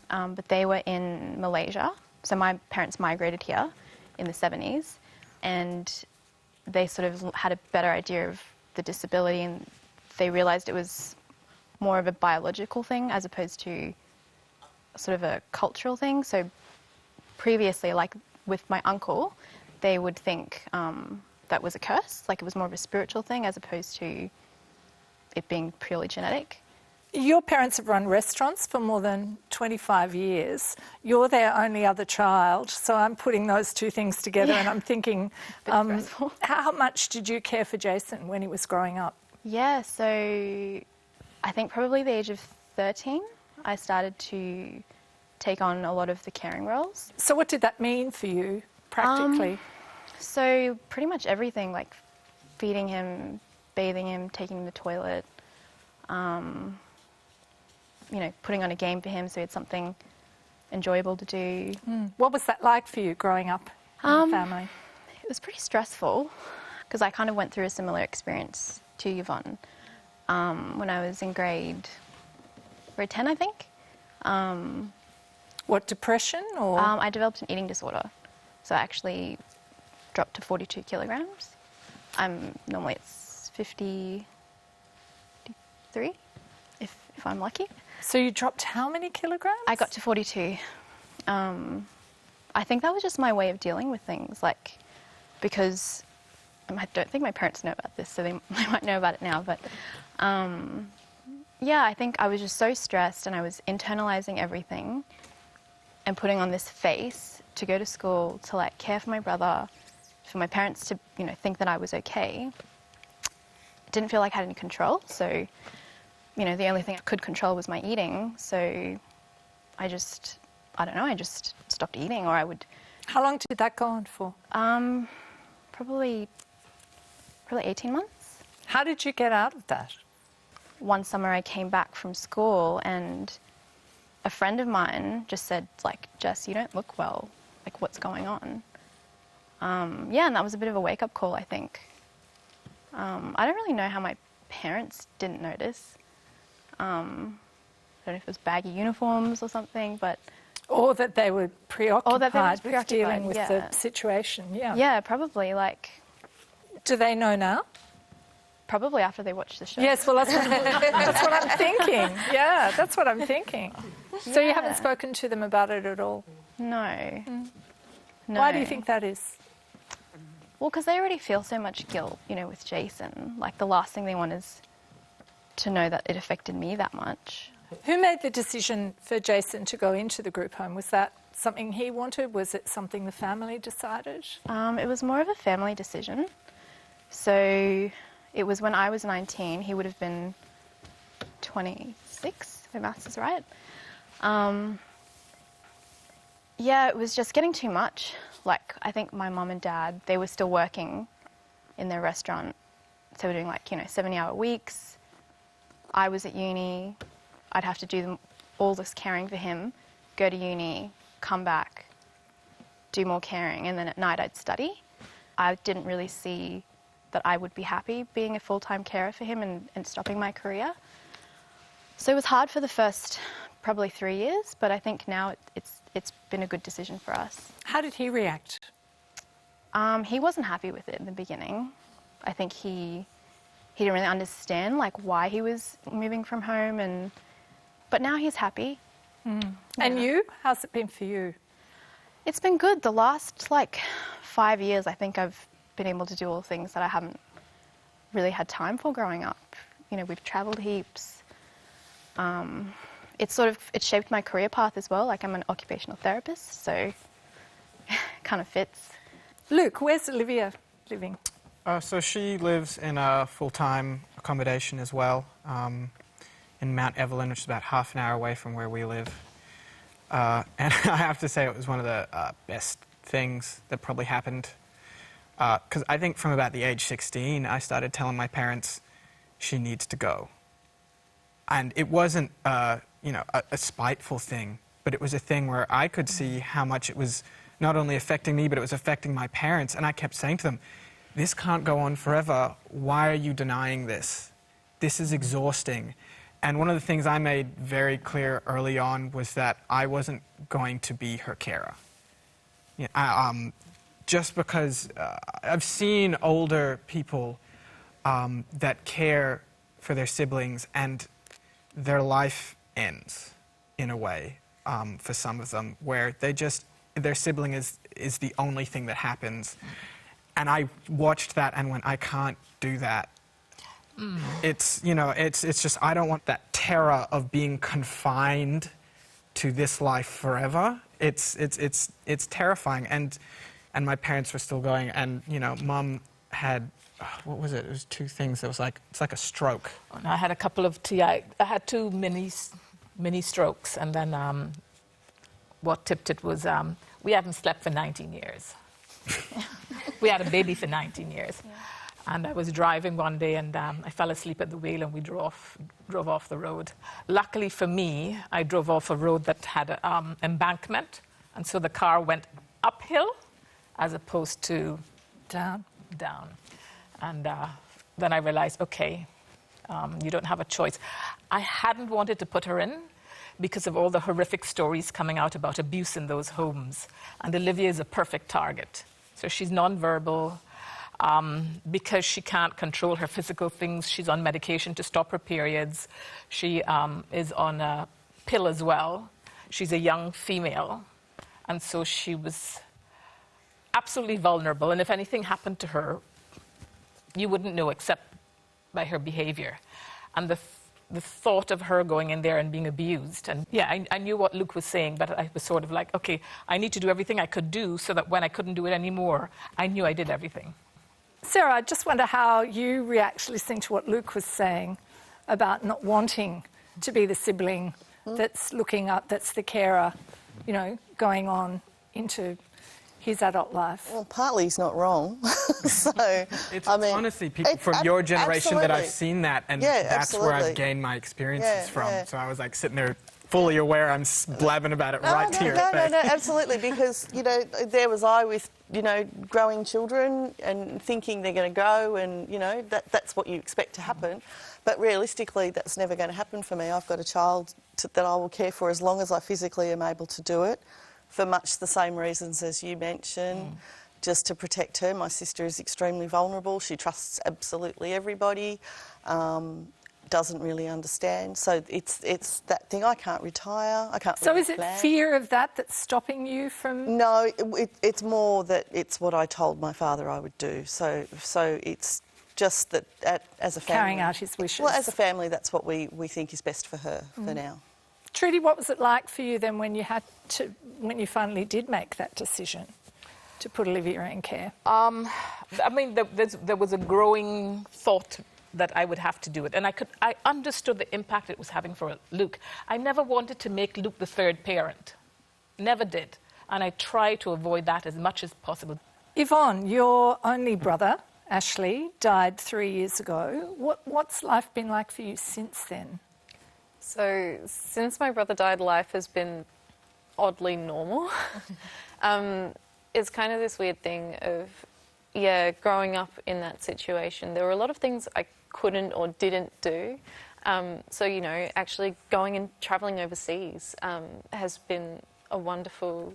but they were in Malaysia. So my parents migrated here in the 70s, and they sort of had a better idea of the disability, and they realised it was more of a biological thing as opposed to sort of a cultural thing. So previously, like with my uncle, they would think that was a curse, like it was more of a spiritual thing as opposed to it being purely genetic. Your parents have run restaurants for more than 25 years. You're their only other child, so I'm putting those two things together and I'm thinking, how much did you care for Jason when he was growing up? Yeah, so I think probably the age of 13, I started to take on a lot of the caring roles. So what did that mean for you, practically? So pretty much everything, like feeding him, bathing him, taking him to the toilet, you know, putting on a game for him so he had something enjoyable to do. What was that like for you growing up in the family? It was pretty stressful because I kind of went through a similar experience to Yvonne when I was in grade 10, I think. What, depression or? I developed an eating disorder. So I actually dropped to 42 kilograms. Normally it's 53, if I'm lucky. So you dropped how many kilograms? I got to 42. I think that was just my way of dealing with things, like, because I don't think my parents know about this, so they might know about it now, but yeah, I think I was just so stressed and I was internalizing everything and putting on this face to go to school, to like care for my brother, for my parents to, you know, think that I was okay. Didn't feel like I had any control, so, you know, the only thing I could control was my eating, so I just stopped eating, or I would... How long did that go on for? Probably 18 months. How did you get out of that? One summer I came back from school and a friend of mine just said, like, Jess, you don't look well. Like, what's going on? Yeah, and that was a bit of a wake-up call, I think. I don't really know how my parents didn't notice. I don't know if it was baggy uniforms or something, but... Or that they were preoccupied with dealing with yeah. the situation, yeah. Yeah, probably, like... Do they know now? Probably after they watch the show. Yes, well, that's what I'm thinking. Yeah, that's what I'm thinking. So you haven't spoken to them about it at all? No. No. Why do you think that is? Well, because they already feel so much guilt, you know, with Jason. Like, the last thing they want is to know that it affected me that much. Who made the decision for Jason to go into the group home? Was that something he wanted? Was it something the family decided? It was more of a family decision. So it was when I was 19, he would have been 26, if my maths is right. Yeah, it was just getting too much. Like, I think my mum and dad, they were still working in their restaurant. So we're doing, like, you know, 70-hour weeks. I was at uni. I'd have to do all this caring for him, go to uni, come back, do more caring, and then at night I'd study. I didn't really see that I would be happy being a full-time carer for him and stopping my career. So it was hard for the first probably 3 years, but I think now it's been a good decision for us. How did he react? He wasn't happy with it in the beginning. I think he didn't really understand, like, why he was moving from home, but now he's happy. Yeah. And you? How's it been for you? It's been good. The last, like, 5 years, I think I've been able to do all the things that I haven't really had time for growing up. You know, we've travelled heaps. It shaped my career path as well. Like, I'm an occupational therapist, so it kind of fits. Luke, where's Olivia living? So she lives in a full-time accommodation as well, in Mount Evelyn, which is about half an hour away from where we live. And I have to say it was one of the best things that probably happened. Because I think from about the age 16, I started telling my parents she needs to go. And it wasn't, you know, a spiteful thing, but it was a thing where I could see how much it was not only affecting me, but it was affecting my parents. And I kept saying to them, this can't go on forever. Why are you denying this? This is exhausting. And one of the things I made very clear early on was that I wasn't going to be her carer. You know, just because I've seen older people that care for their siblings and their life ends in a way for some of them, where their sibling is the only thing that happens. And I watched that and went, I can't do that. It's, you know, it's just, I don't want that terror of being confined to this life forever. It's terrifying. And my parents were still going, and, you know, Mum had, what was it? It was two things. It was like, it's like a stroke. I had a couple of I had two mini strokes, and then what tipped it was we hadn't slept for 19 years. We had a baby for 19 years. Yeah. And I was driving one day and I fell asleep at the wheel and we drove off the road. Luckily for me, I drove off a road that had an embankment, and so the car went uphill as opposed to down. And then I realized, okay, you don't have a choice. I hadn't wanted to put her in because of all the horrific stories coming out about abuse in those homes. And Olivia is a perfect target. So she's nonverbal. because she can't control her physical things. She's on medication to stop her periods. She is on a pill as well. She's a young female, and so she was absolutely vulnerable. And if anything happened to her, you wouldn't know except by her behavior. And the thought of her going in there and being abused. And yeah, I knew what Luke was saying, but I was sort of like, okay, I need to do everything I could do so that when I couldn't do it anymore, I knew I did everything. Sarah, I just wonder how you react listening to what Luke was saying about not wanting to be the sibling that's looking up, that's the carer, you know, going on into his adult life. Well, partly he's not wrong. So, it's I mean, honestly people from your generation that I've seen that, and that's where absolutely. I've gained my experiences from. Yeah. So I was like sitting there fully aware I'm blabbing about it here. No, absolutely, because, you know, there was I with, you know, growing children and thinking they're going to grow and, you know, that's what you expect to happen. But realistically, that's never going to happen for me. I've got a child that I will care for as long as I physically am able to do it, for much the same reasons as you mentioned, just to protect her. My sister is extremely vulnerable. She trusts absolutely everybody, doesn't really understand. So it's that thing, I can't retire, I can't So really is it plan. fear of that that's stopping you from... No, it's more that it's what I told my father I would do. So it's just that as a family... Carrying out his wishes. Well, as a family, that's what we think is best for her for now. Trudy, what was it like for you then when you finally did make that decision to put Olivia in care? I mean, there was a growing thought that I would have to do it, and I understood the impact it was having for Luke. I never wanted to make Luke the third parent, never did, and I tried to avoid that as much as possible. Yvonne, your only brother, Ashley, died 3 years ago. What's life been like for you since then? So, since my brother died, life has been oddly normal. It's kind of this weird thing of, growing up in that situation. There were a lot of things I couldn't or didn't do. So, you know, actually going and travelling overseas has been a wonderful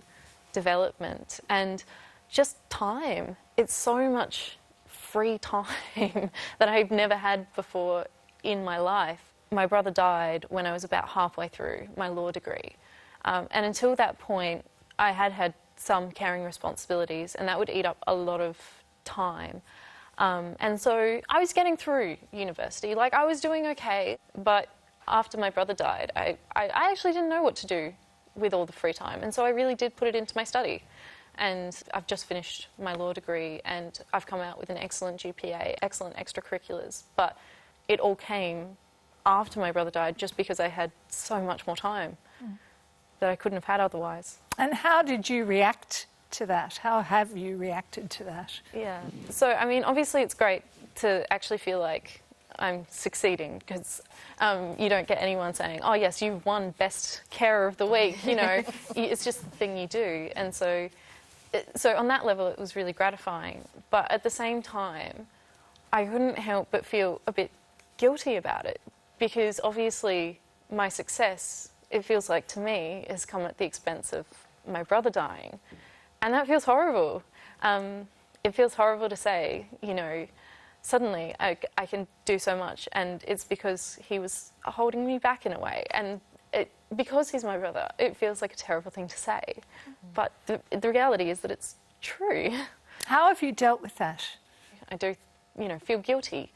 development. And just time. It's so much free time that I've never had before in my life. My brother died when I was about halfway through my law degree. And until that point, I had some caring responsibilities, and that would eat up a lot of time. And so I was getting through university. Like, I was doing okay, but after my brother died, I actually didn't know what to do with all the free time. And so I really did put it into my study. And I've just finished my law degree, and I've come out with an excellent GPA, excellent extracurriculars. But it all came after my brother died, just because I had so much more time that I couldn't have had otherwise. And how did you react to that? How have you reacted to that? Yeah. So, I mean, obviously it's great to actually feel like I'm succeeding, because you don't get anyone saying, oh, yes, you've won Best Carer of the Week, you know. It's just the thing you do. And so on that level, it was really gratifying. But at the same time, I couldn't help but feel a bit guilty about it, because obviously my success, it feels like to me, has come at the expense of my brother dying. And that feels horrible. It feels horrible to say, you know, suddenly I can do so much, and it's because he was holding me back in a way. And because he's my brother, it feels like a terrible thing to say. But the reality is that it's true. How have you dealt with that? I do, you know, feel guilty.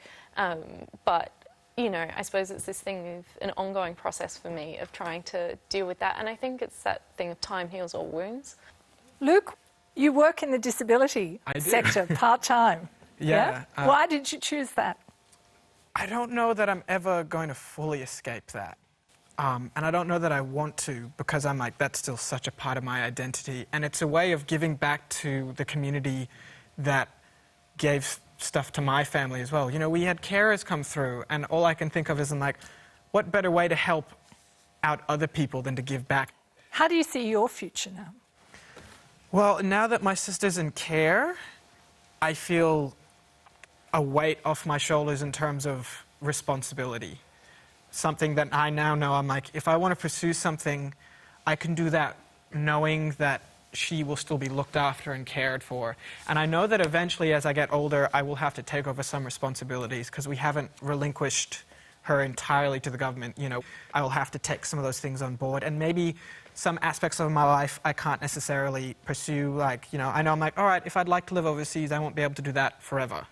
But, you know, I suppose it's this thing of an ongoing process for me of trying to deal with that. And I think it's that thing of time heals all wounds. Luke, you work in the disability sector part-time. Yeah. Why did you choose that? I don't know that I'm ever going to fully escape that. And I don't know that I want to, because I'm like, that's still such a part of my identity. And it's a way of giving back to the community that gave stuff to my family as well. You know, we had carers come through, and all I can think of is, like, what better way to help out other people than to give back? How do you see your future now? Well, now that my sister's in care, I feel a weight off my shoulders in terms of responsibility. Something that I now know, I'm like, if I want to pursue something, I can do that knowing that she will still be looked after and cared for. And I know that eventually, as I get older, I will have to take over some responsibilities because we haven't relinquished her entirely to the government. You know, I will have to take some of those things on board, and maybe some aspects of my life I can't necessarily pursue. Like, you know, I know I'm like, all right, if I'd like to live overseas, I won't be able to do that forever.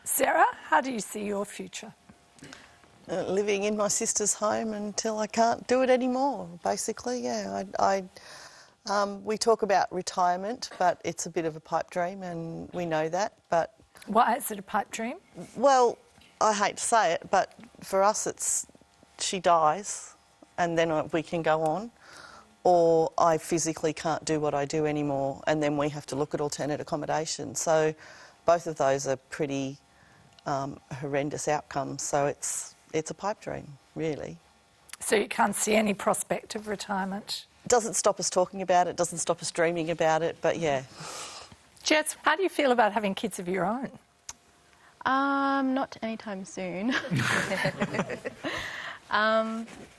Sarah, how do you see your future? Living in my sister's home until I can't do it anymore, basically, yeah. We talk about retirement, but it's a bit of a pipe dream, and we know that, but... Why is it a pipe dream? Well, I hate to say it, but for us it's she dies and then we can go on, or I physically can't do what I do anymore and then we have to look at alternate accommodation. So both of those are pretty horrendous outcomes, so it's a pipe dream, really. So you can't see any prospect of retirement? Doesn't stop us talking about it, doesn't stop us dreaming about it, but yeah. Jess, how do you feel about having kids of your own? Not anytime soon.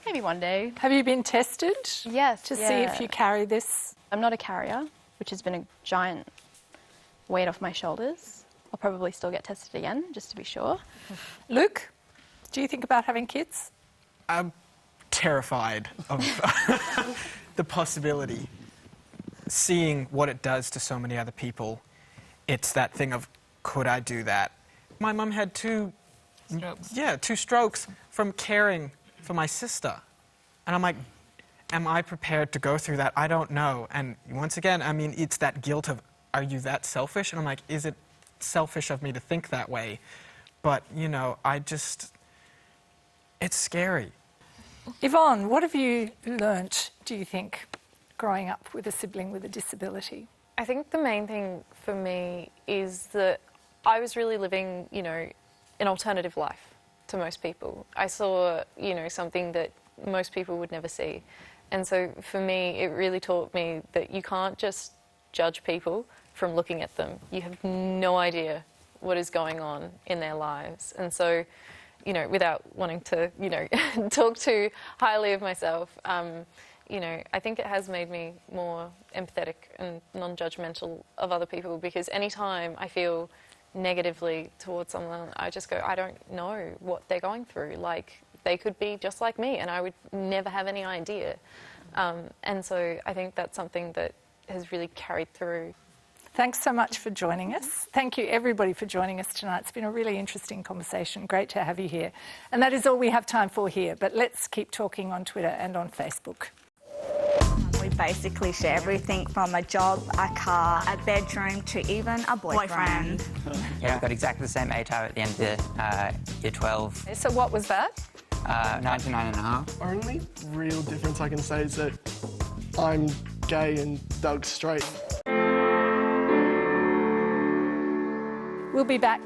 Maybe one day. Have you been tested? Yes. To see if you carry this? I'm not a carrier, which has been a giant weight off my shoulders. I'll probably still get tested again, just to be sure. Luke, do you think about having kids? I'm terrified of the possibility. Seeing what it does to so many other people, it's that thing of, could I do that? My mum had two strokes from caring for my sister. And I'm like, am I prepared to go through that? I don't know. And once again, I mean, it's that guilt of, are you that selfish? And I'm like, is it selfish of me to think that way? But, you know, it's scary. Yvonne, what have you learnt, do you think, growing up with a sibling with a disability? I think the main thing for me is that I was really living, you know, an alternative life to most people. I saw, you know, something that most people would never see. And so for me, it really taught me that you can't just judge people from looking at them. You have no idea what is going on in their lives. And so, you know, without wanting to, you know, talk too highly of myself, you know, I think it has made me more empathetic and non-judgmental of other people, because anytime I feel negatively towards someone, I just go, I don't know what they're going through. Like, they could be just like me and I would never have any idea. And so I think that's something that has really carried through. Thanks so much for joining us. Thank you, everybody, for joining us tonight. It's been a really interesting conversation. Great to have you here. And that is all we have time for here, but let's keep talking on Twitter and on Facebook. We basically share everything from a job, a car, a bedroom to even a boyfriend. Yeah, we've got exactly the same ATAR at the end of year 12. So what was that? 99.5. Only real difference I can say is that I'm gay and Doug's straight. We'll be back